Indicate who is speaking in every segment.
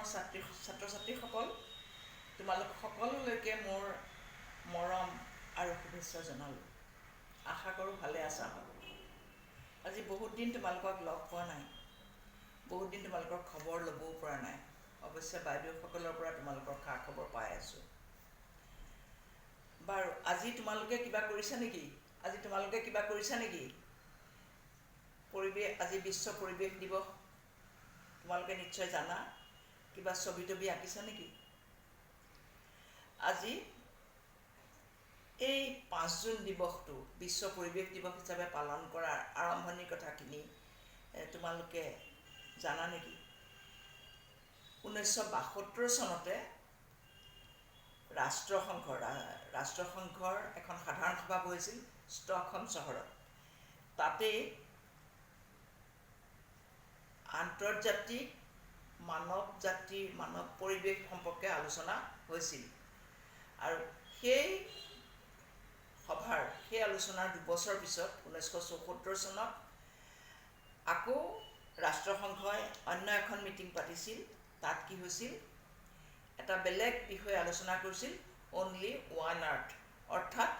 Speaker 1: দশমৰ ছাত্ৰ ছাত্ৰীসকল, তোমালোক সকলোলৈকে মোৰ মৰম আৰু শুভেচ্ছা জনালোঁ। আশা কৰোঁ ভালে আছা। আজি বহুত দিন তোমালোকক লগ পোৱা নাই, বহুত দিন তোমালোকৰ খবৰ ল'বও পৰা নাই। অৱশ্যে বাইদেউসকলৰ পৰা তোমালোকৰ খা খবৰ পাই আছোঁ। বাৰু, আজি তোমালোকে কিবা কৰিছা নেকি? আজি বিশ্ব পৰিৱেশ দিৱস, তোমালোকে নিশ্চয় জানা। কিবা ছবি তবি আঁকিছা নেকি? আজি এই 5 জুন দিৱসটো বিশ্ব পৰিৱেশ দিৱস হিচাপে পালন কৰাৰ আৰম্ভণিৰ কথাখিনি তোমালোকে জানা নেকি? 1972 চনতে ৰাষ্ট্ৰসংঘৰ এখন সাধাৰণ সভা বহিছিল ষ্টকহোম চহৰত। তাতেই আন্তৰ্জাতিক মানৱ পৰিৱেশ সম্পৰ্কে আলোচনা হৈছিল। আৰু সেই আলোচনাৰ 2 বছৰ পিছত 1974 চনত আকৌ ৰাষ্ট্ৰসংঘই অন্য এখন মিটিং পাতিছিল। তাত কি হৈছিল? এটা বেলেগ বিষয়ে আলোচনা কৰিছিল, অনলি ওৱান আৰ্থ, অৰ্থাৎ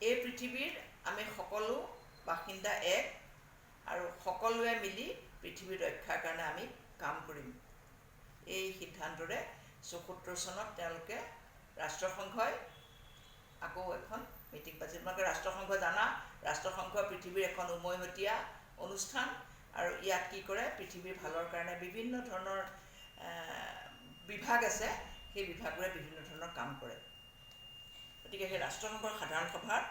Speaker 1: এই পৃথিৱীৰ আমি সকলো বাসিন্দা এক, আৰু সকলোৱে মিলি পৃথিৱী ৰক্ষাৰ কাৰণে আমি কাম কৰিম। এই সিদ্ধান্তৰে 74 চনত তেওঁলোকে ৰাষ্ট্ৰসংঘই আকৌ এখন মিটিং পাতিছিল। তোমালোকে ৰাষ্ট্ৰসংঘ জানা, ৰাষ্ট্ৰসংঘ পৃথিৱীৰ এখন উমৈহতীয়া অনুষ্ঠান, আৰু ইয়াত কি কৰে, পৃথিৱীৰ ভালৰ কাৰণে বিভিন্ন ধৰণৰ বিভাগ আছে, সেই বিভাগবোৰে বিভিন্ন ধৰণৰ কাম কৰে। গতিকে সেই ৰাষ্ট্ৰসংঘৰ সাধাৰণ সভাৰ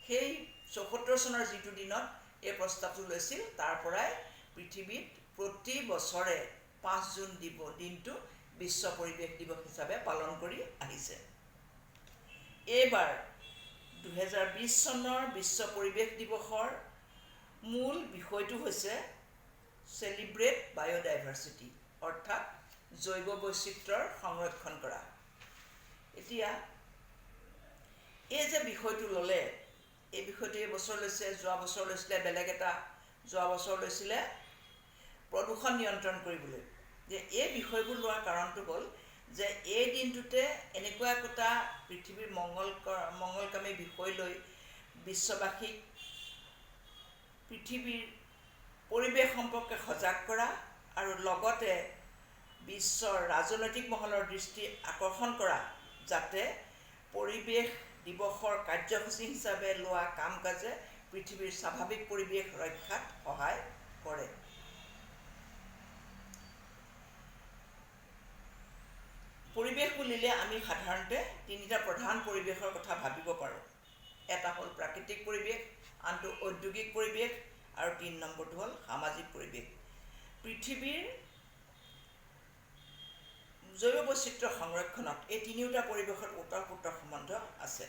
Speaker 1: সেই 74 চনৰ যিটো দিনত এই প্ৰস্তাৱটো লৈছিল, তাৰ পৰাই পৃথিৱীত প্ৰতি বছৰে 5 জুন দিনটো বিশ্ব পৰিৱেশ দিৱস হিচাপে পালন কৰি আহিছে। এইবাৰ 2020 চনৰ বিশ্ব পৰিৱেশ দিৱসৰ মূল বিষয়টো হৈছে চেলিব্ৰেট বায়'ডাইভাৰ্চিটি, অৰ্থাৎ জৈৱ বৈচিত্ৰ্যৰ সংৰক্ষণ কৰা। এতিয়া এই যে বিষয়টো ল'লে, এই বিষয়টো এইবছৰ লৈছে, যোৱা বছৰ লৈছিলে বেলেগ এটা, যোৱা বছৰ লৈছিলে প্ৰদূষণ নিয়ন্ত্ৰণ কৰিবলৈ। যে এই বিষয়বোৰ লোৱাৰ কাৰণটো হ'ল যে এই দিনটোতে এনেকুৱা একোটা পৃথিৱীৰ মংগলকামী বিষয় লৈ বিশ্ববাসীক পৃথিৱীৰ পৰিৱেশ সম্পৰ্কে সজাগ কৰা, আৰু লগতে বিশ্বৰ ৰাজনৈতিক মহলৰ দৃষ্টি আকৰ্ষণ কৰা, যাতে পৰিৱেশ দিৱসৰ কাৰ্যসূচী হিচাপে লোৱা কাম কাজে পৃথিৱীৰ স্বাভাৱিক পৰিৱেশ ৰক্ষাত সহায় কৰে। পৰিৱেশ বুলিলে আমি সাধাৰণতে 3টা প্ৰধান পৰিৱেশৰ কথা ভাবিব পাৰোঁ। এটা হ'ল প্ৰাকৃতিক পৰিৱেশ, আনটো ঔদ্যোগিক পৰিৱেশ, আৰু 3 নম্বৰটো হ'ল সামাজিক পৰিৱেশ। পৃথিৱীৰ জৈৱ বৈচিত্ৰ্য সংৰক্ষণত এই 3টা পৰিৱেশৰ ওতঃপ্ৰোত সম্বন্ধ আছে।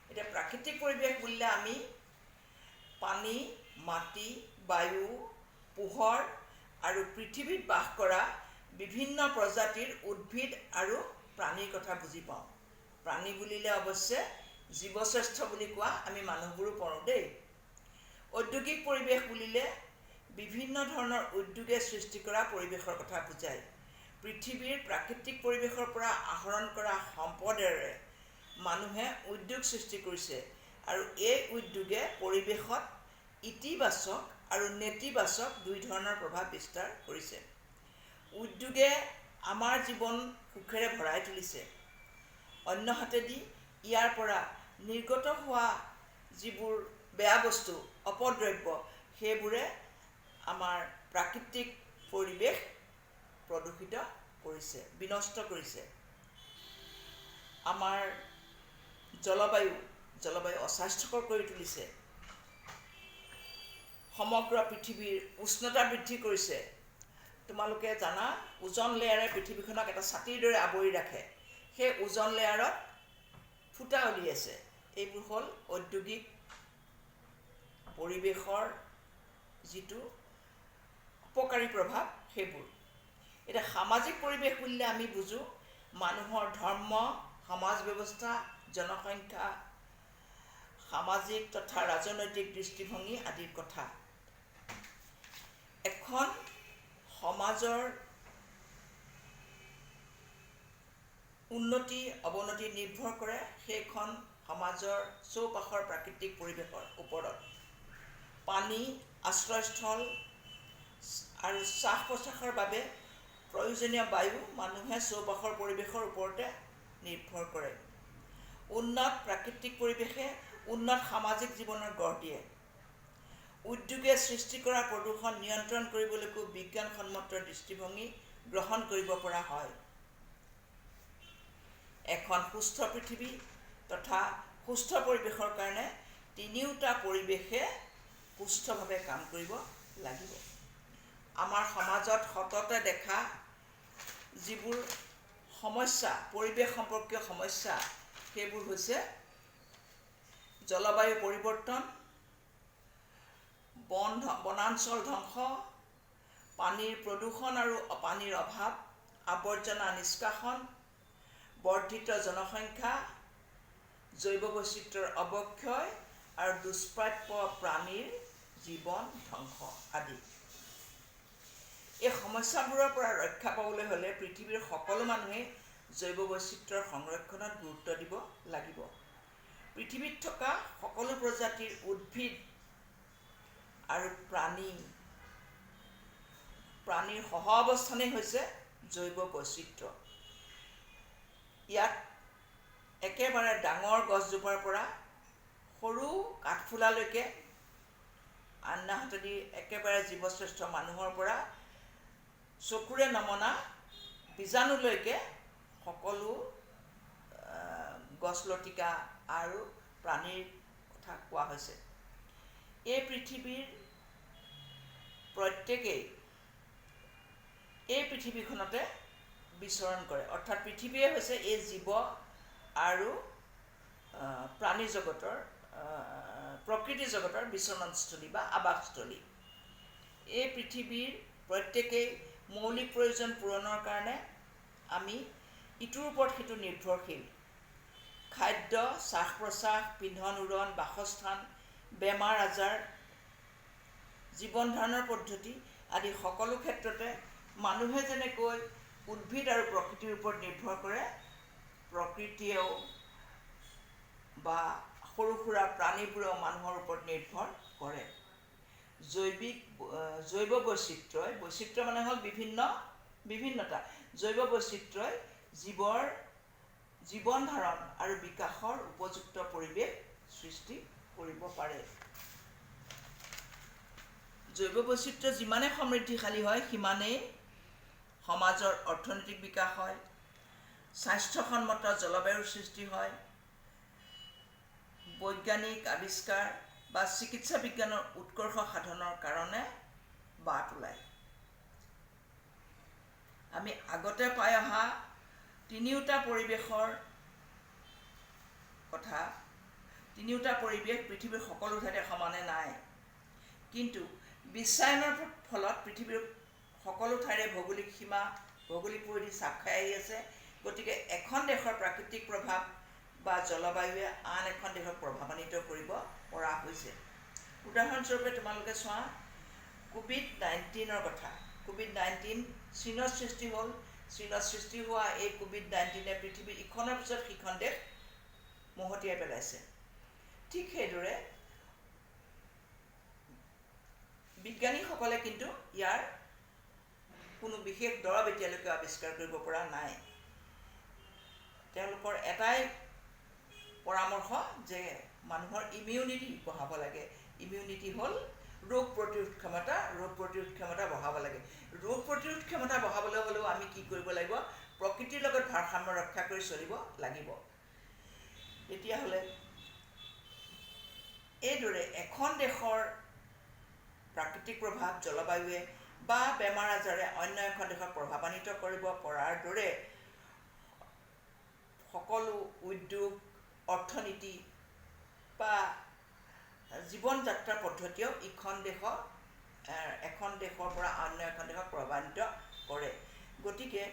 Speaker 1: এতিয়া প্ৰাকৃতিক পৰিৱেশ বুলিলে আমি পানী, মাটি, বায়ু, পোহৰ আৰু পৃথিৱীত বাস কৰা বিভিন্ন প্ৰজাতিৰ উদ্ভিদ আৰু প্ৰাণীৰ কথা বুজি পাওঁ। প্ৰাণী বুলিলে অৱশ্যে জীৱশ্ৰেষ্ঠ বুলি কোৱা আমি মানুহবোৰো পৰোঁ দেই। ঔদ্যোগিক পৰিৱেশ বুলিলে বিভিন্ন ধৰণৰ উদ্যোগে সৃষ্টি কৰা পৰিৱেশৰ কথা বুজায়। পৃথিৱীৰ প্ৰাকৃতিক পৰিৱেশৰ পৰা আহৰণ কৰা সম্পদেৰে মানুহে উদ্যোগ সৃষ্টি কৰিছে, আৰু এই উদ্যোগে পৰিৱেশত ইতিবাচক আৰু নেতিবাচক 2 ধৰণৰ প্ৰভাৱ বিস্তাৰ কৰিছে। উদ্যোগে আমাৰ জীৱন সুখেৰে ভৰাই তুলিছে, অন্যহাতেদি ইয়াৰ পৰা নিৰ্গত হোৱা যিবোৰ বেয়া বস্তু, অপদ্ৰব্য, সেইবোৰে আমাৰ প্ৰাকৃতিক পৰিৱেশ প্ৰদূষিত কৰিছে, বিনষ্ট কৰিছে। আমাৰ জলবায়ু অস্বাস্থ্যকৰ কৰি তুলিছে, সমগ্ৰ পৃথিৱীৰ উষ্ণতা বৃদ্ধি কৰিছে। তোমালোকে জানা, ওজন লেয়াৰে পৃথিৱীখনক এটা ছাতিৰ দৰে আৱৰি ৰাখে। সেই ওজন লেয়াৰত ফুটা উলিয়াইছে। এইবোৰ হ'ল ঔদ্যোগিক পৰিৱেশৰ যিটো উপকাৰী প্ৰভাৱ, সেইবোৰ। এতিয়া সামাজিক পৰিৱেশ বুলিলে আমি বুজোঁ মানুহৰ ধৰ্ম, সমাজ ব্যৱস্থা, জনসংখ্যা, সামাজিক তথা ৰাজনৈতিক দৃষ্টিভংগী আদিৰ কথা। এখন সমাজৰ উন্নতি অৱনতি নিৰ্ভৰ কৰে সেইখন সমাজৰ চৌপাশৰ প্ৰাকৃতিক পৰিৱেশৰ ওপৰত। পানী, আশ্ৰয়স্থল আৰু শ্বাস প্ৰশ্বাসৰ বাবে প্ৰয়োজনীয় বায়ু মানুহে চৌপাশৰ পৰিৱেশৰ ওপৰতে নিৰ্ভৰ কৰে। উন্নত প্ৰাকৃতিক পৰিৱেশে উন্নত সামাজিক জীৱনৰ গঢ় দিয়ে। উদ্যোগে সৃষ্টি কৰা প্ৰদূষণ নিয়ন্ত্ৰণ কৰিবলৈকো বিজ্ঞানসন্মত দৃষ্টিভংগী গ্ৰহণ কৰিব পৰা হয়। এখন সুস্থ পৃথিৱী তথা সুস্থ পৰিৱেশৰ কাৰণে তিনিওটা পৰিৱেশে সুস্থভাৱে কাম কৰিব লাগিব। আমাৰ সমাজত সততে দেখা যিবোৰ সমস্যা, পৰিৱেশ সম্পৰ্কীয় সমস্যা, সেইবোৰ হৈছে জলবায়ু পৰিৱৰ্তন, বনাঞ্চল ধ্বংস, পানীৰ প্ৰদূষণ আৰু পানীৰ অভাৱ, আৱৰ্জনা নিষ্কাশন, বৰ্ধিত জনসংখ্যা, জৈৱ বৈচিত্ৰ্যৰ অৱক্ষয় আৰু দুষ্প্ৰাপ্য প্ৰাণীৰ জীৱন ধ্বংস আদি। এই সমস্যাবোৰৰ পৰা ৰক্ষা পাবলৈ হ'লে পৃথিৱীৰ সকলো মানুহে জৈৱ বৈচিত্ৰ্যৰ সংৰক্ষণত গুৰুত্ব দিব লাগিব। পৃথিৱীত থকা সকলো প্ৰজাতিৰ উদ্ভিদ আৰু প্ৰাণীৰ সহ অৱস্থানেই হৈছে জৈৱ বৈচিত্ৰ্য। ইয়াত একেবাৰে ডাঙৰ গছজোপাৰ পৰা সৰু কাঠফুলালৈকে, আনহাতেদি একেবাৰে জীৱশ্ৰেষ্ঠ মানুহৰ পৰা চকুৰে নমনা বীজাণুলৈকে সকলো গছলতিকা আৰু প্ৰাণীৰ কথা কোৱা হৈছে। এই পৃথিৱীৰ প্ৰত্যেকেই এই পৃথিৱীখনতে বিচৰণ কৰে, অৰ্থাৎ পৃথিৱীয়ে হৈছে এই জীৱ আৰু প্ৰাণী জগতৰ, প্ৰকৃতি জগতৰ বিচৰণস্থলী বা আৱাসস্থলী। এই পৃথিৱীৰ প্ৰত্যেকেই মৌলিক প্ৰয়োজন পূৰণৰ কাৰণে আমি ইটোৰ ওপৰত সিটো নিৰ্ভৰশীল। খাদ্য, শ্বাস প্ৰশ্বাস, পিন্ধন উৰণ, বাসস্থান, বেমাৰ আজাৰ, জীৱন ধাৰণৰ পদ্ধতি আদি সকলো ক্ষেত্ৰতে মানুহে যেনেকৈ উদ্ভিদ আৰু প্ৰকৃতিৰ ওপৰত নিৰ্ভৰ কৰে, প্ৰকৃতিয়েও বা সৰু সুৰা প্ৰাণীবোৰেও মানুহৰ ওপৰত নিৰ্ভৰ কৰে। জৈৱ বৈচিত্ৰ্যই, বৈচিত্ৰ্য মানে হ'ল বিভিন্নতা, জৈৱ বৈচিত্ৰ্যই জীৱৰ জীৱন ধাৰণ আৰু বিকাশৰ উপযুক্ত পৰিৱেশ সৃষ্টি কৰিব পাৰে। জৈৱ বৈচিত্ৰ্য যিমানে সমৃদ্ধিশালী হয় সিমানেই সমাজৰ অৰ্থনৈতিক বিকাশ হয়, স্বাস্থ্যসন্মত জলবায়ুৰ সৃষ্টি হয়, বৈজ্ঞানিক আৱিষ্কাৰ বা চিকিৎসা বিজ্ঞানৰ উৎকৰ্ষ সাধনৰ কাৰণে বাট ওলায়। আমি আগতে পাই অহা তিনিওটা পৰিৱেশৰ কথা, তিনিওটা পৰিৱেশ পৃথিৱীৰ সকলো ঠাইতে সমানে নাই, কিন্তু বিশ্বায়নৰ ফলত পৃথিৱীৰ সকলো ঠাইৰে ভৌগোলিক সীমা, ভৌগোলিক পৰিধি চাপ খাই আহি আছে। গতিকে এখন দেশৰ প্ৰাকৃতিক প্ৰভাৱ বা জলবায়ুৱে আন এখন দেশক প্ৰভাৱান্বিত কৰিব পৰা হৈছে। উদাহৰণস্বৰূপে তোমালোকে চোৱা কোভিড-19ৰ কথা। কোভিড-19 চীনত সৃষ্টি হ'ল। চীনত সৃষ্টি হোৱা এই কোভিড-19 পৃথিৱীৰ ইখনৰ পিছত সিখন দেশ মহতিয়াই পেলাইছে। ঠিক সেইদৰে বিজ্ঞানীসকলে কিন্তু ইয়াৰ কোনো বিশেষ দৰৱ এতিয়ালৈকে আৱিষ্কাৰ কৰিব পৰা নাই। তেওঁলোকৰ এটাই পৰামৰ্শ যে মানুহৰ ইমিউনিটি বঢ়াব লাগে। ইমিউনিটি হ'ল ৰোগ প্ৰতিৰোধ ক্ষমতা বঢ়াব লাগে। ৰোগ প্ৰতিৰোধ ক্ষমতা বঢ়াবলৈ হ'লেও আমি কি কৰিব লাগিব? প্ৰকৃতিৰ লগত ভাৰসাম্য ৰক্ষা কৰি চলিব লাগিব। তেতিয়াহ'লে এইদৰে এখন দেশৰ প্ৰাকৃতিক প্ৰভাৱ, জলবায়ুৱে বা বেমাৰ আজাৰে অন্য এখন দেশক প্ৰভাৱান্বিত কৰিব পৰাৰ দৰে সকলো উদ্যোগ, অৰ্থনীতি বা জীৱন যাত্ৰাৰ পদ্ধতিয়েও এখন দেশৰ পৰা অন্য এখন দেশক প্ৰভাৱান্বিত কৰে। গতিকে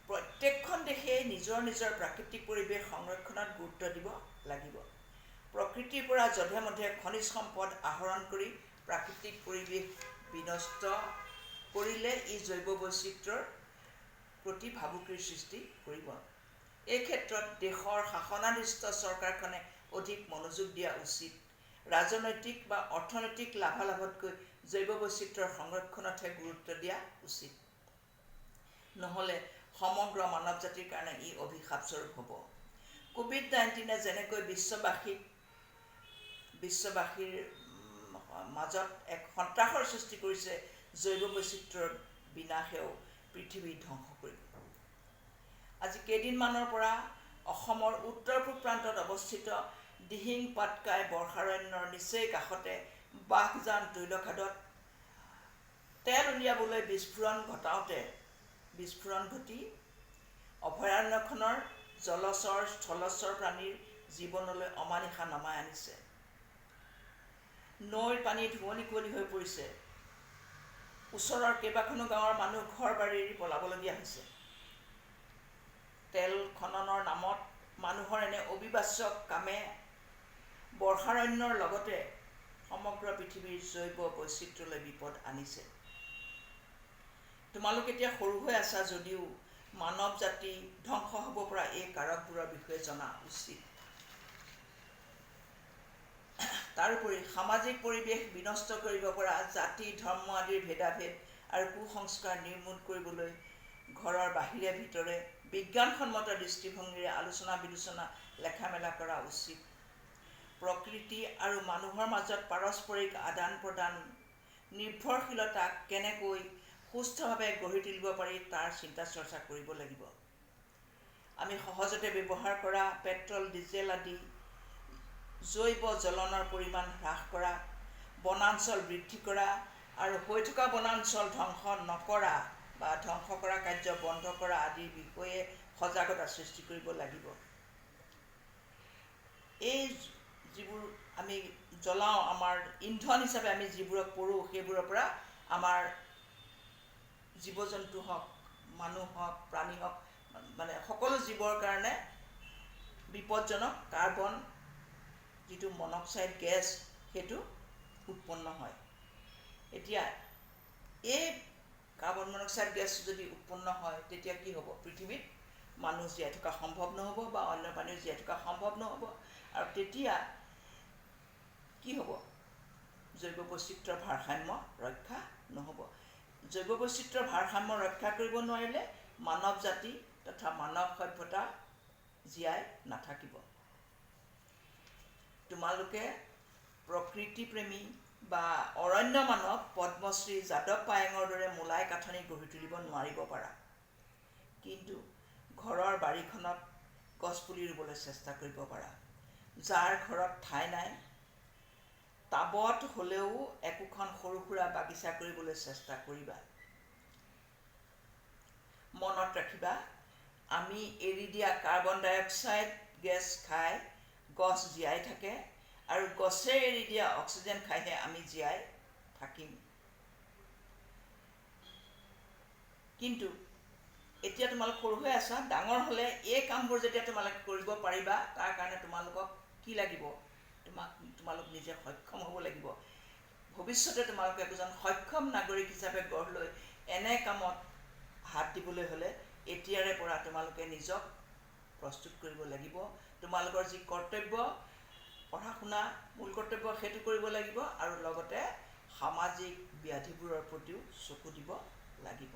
Speaker 1: প্ৰত্যেকখন দেশেই নিজৰ নিজৰ প্ৰাকৃতিক পৰিৱেশ সংৰক্ষণত গুৰুত্ব দিব লাগিব। প্ৰকৃতিৰ পৰা যধে মধে খনিজ সম্পদ আহৰণ কৰি প্ৰাকৃতিক পৰিৱেশ বিনষ্ট কৰিলে ই জৈৱ বৈচিত্ৰ্যৰ প্ৰতি ভাবুকিৰ সৃষ্টি কৰিব। এই ক্ষেত্ৰত দেশৰ শাসনাধিষ্ঠ চৰকাৰখনে অধিক মনোযোগ দিয়া উচিত। ৰাজনৈতিক বা অৰ্থনৈতিক লাভালাভতকৈ জৈৱ বৈচিত্ৰ্যৰ সংৰক্ষণতহে গুৰুত্ব দিয়া উচিত। নহ'লে সমগ্ৰ মানৱ জাতিৰ কাৰণে ই অভিশাপস্বৰূপ হ'ব। কোভিড-19 যেনেকৈ বিশ্ববাসীৰ মাজত এক সন্ত্ৰাসৰ সৃষ্টি কৰিছে, জৈৱ বৈচিত্ৰ্যৰ বিনাশেও পৃথিৱী ধ্বংস কৰিব। আজি কেইদিনমানৰ পৰা অসমৰ উত্তৰ পূব প্ৰান্তত অৱস্থিত দিহিং পাটকাই বৰ্ষাৰণ্যৰ নিচেই কাষতে বাঘজান তৈলখাদত তেল উলিয়াবলৈ বিস্ফোৰণ ঘটি অভয়াৰণ্যখনৰ জলচৰ স্থলচৰ প্ৰাণীৰ জীৱনলৈ অমানিশা নমাই আনিছে। নৈৰ পানী ধুৱনি কুঁৱলী হৈ পৰিছে। ওচৰৰ কেইবাখনো গাঁৱৰ মানুহ ঘৰ বাৰী এৰি পলাবলগীয়া হৈছে। তেল খননৰ নামত মানুহৰ এনে অবিবাস্য কামে বৰ্ষাৰণ্যৰ লগতে সমগ্ৰ পৃথিৱীৰ জৈৱ বৈচিত্ৰ্যলৈ বিপদ আনিছে। তোমালোক এতিয়া সৰু হৈ আছা যদিও মানৱ জাতি ধ্বংস হ'ব পৰা এই কাৰকবোৰৰ বিষয়ে জনা উচিত। তাৰোপৰি সামাজিক পৰিৱেশ বিনষ্ট কৰিব পৰা জাতি ধৰ্ম আদিৰ ভেদাভেদ আৰু কুসংস্কাৰ নিৰ্মূল কৰিবলৈ ঘৰৰ বাহিৰে ভিতৰে বিজ্ঞানসন্মত দৃষ্টিভংগীৰে আলোচনা বিলোচনা লেখা মেলা কৰা উচিত। প্ৰকৃতি আৰু মানুহৰ মাজত পাৰস্পৰিক আদান প্ৰদান নিৰ্ভৰশীলতা কেনেকৈ সুস্থভাৱে গঢ়ি তুলিব পাৰি তাৰ চিন্তা চৰ্চা কৰিব লাগিব। আমি সহজতে ব্যৱহাৰ কৰা পেট্ৰল ডিজেল আদি জৈৱ জ্বলনৰ পৰিমাণ হ্ৰাস কৰা, বনাঞ্চল বৃদ্ধি কৰা আৰু হৈ থকা বনাঞ্চল ধ্বংস নকৰা বা ধ্বংস কৰা কাৰ্য বন্ধ কৰা আদিৰ বিষয়ে সজাগতা সৃষ্টি কৰিব লাগিব। এই যিবোৰ আমি জ্বলাওঁ, আমাৰ ইন্ধন হিচাপে আমি যিবোৰক পৰোঁ, সেইবোৰৰ পৰা আমাৰ জীৱ জন্তু হওক, মানুহ হওক, প্ৰাণী হওক, মানে সকলো জীৱৰ কাৰণে বিপদজনক কাৰ্বন যিটো মনক্সাইড গেছ সেইটো উৎপন্ন হয়। এতিয়া এই কাৰ্বন মনক্সাইড গেছ যদি উৎপন্ন হয় তেতিয়া কি হ'ব? পৃথিৱীত মানুহ জীয়াই থকা সম্ভৱ নহ'ব বা অন্য প্ৰাণীও জীয়াই থকা সম্ভৱ নহ'ব। আৰু তেতিয়া কি হ'ব? জৈৱ বৈচিত্ৰ্যৰ ভাৰসাম্য ৰক্ষা নহ'ব। জৈৱ বৈচিত্ৰ্যৰ ভাৰসাম্য ৰক্ষা কৰিব নোৱাৰিলে মানৱ জাতি তথা মানৱ সভ্যতা জীয়াই নাথাকিব। তোমালোকে প্ৰকৃতিপ্ৰেমী বা অৰণ্য মানৱ পদ্মশ্ৰী যাদৱ পায়েঙৰ দৰে মূলাই কাঠনি গঢ়ি তুলিব নোৱাৰিব পাৰা, কিন্তু ঘৰৰ বাৰীখনত গছপুলি ৰুবলৈ চেষ্টা কৰিব পাৰা। যাৰ ঘৰত ঠাই নাই টাবত হ'লেও একোখন সৰু সুৰা বাগিচা কৰিবলৈ চেষ্টা কৰিবা। মনত ৰাখিবা, আমি এৰি দিয়া কাৰ্বন ডাই অক্সাইড গেছ খাই গছ জীয়াই থাকে আৰু গছে এৰি দিয়া অক্সিজেন খাইহে আমি জীয়াই থাকিম। কিন্তু এতিয়া তোমালোক সৰু হৈ আছা, ডাঙৰ হ'লে এই কামবোৰ যেতিয়া তোমালোকে কৰিব পাৰিবা, তাৰ কাৰণে তোমালোকক কি লাগিব? তোমালোক নিজে সক্ষম হ'ব লাগিব। ভৱিষ্যতে তোমালোকে একোজন সক্ষম নাগৰিক হিচাপে গঢ় লৈ এনে কামত হাত দিবলৈ হ'লে এতিয়াৰে পৰা তোমালোকে নিজক প্ৰস্তুত কৰিব লাগিব। তোমালোকৰ যি কৰ্তব্য, পঢ়া শুনা মূল কৰ্তব্য, সেইটো কৰিব লাগিব আৰু লগতে সামাজিক ব্যাধিবোৰৰ প্ৰতিও চকু দিব লাগিব।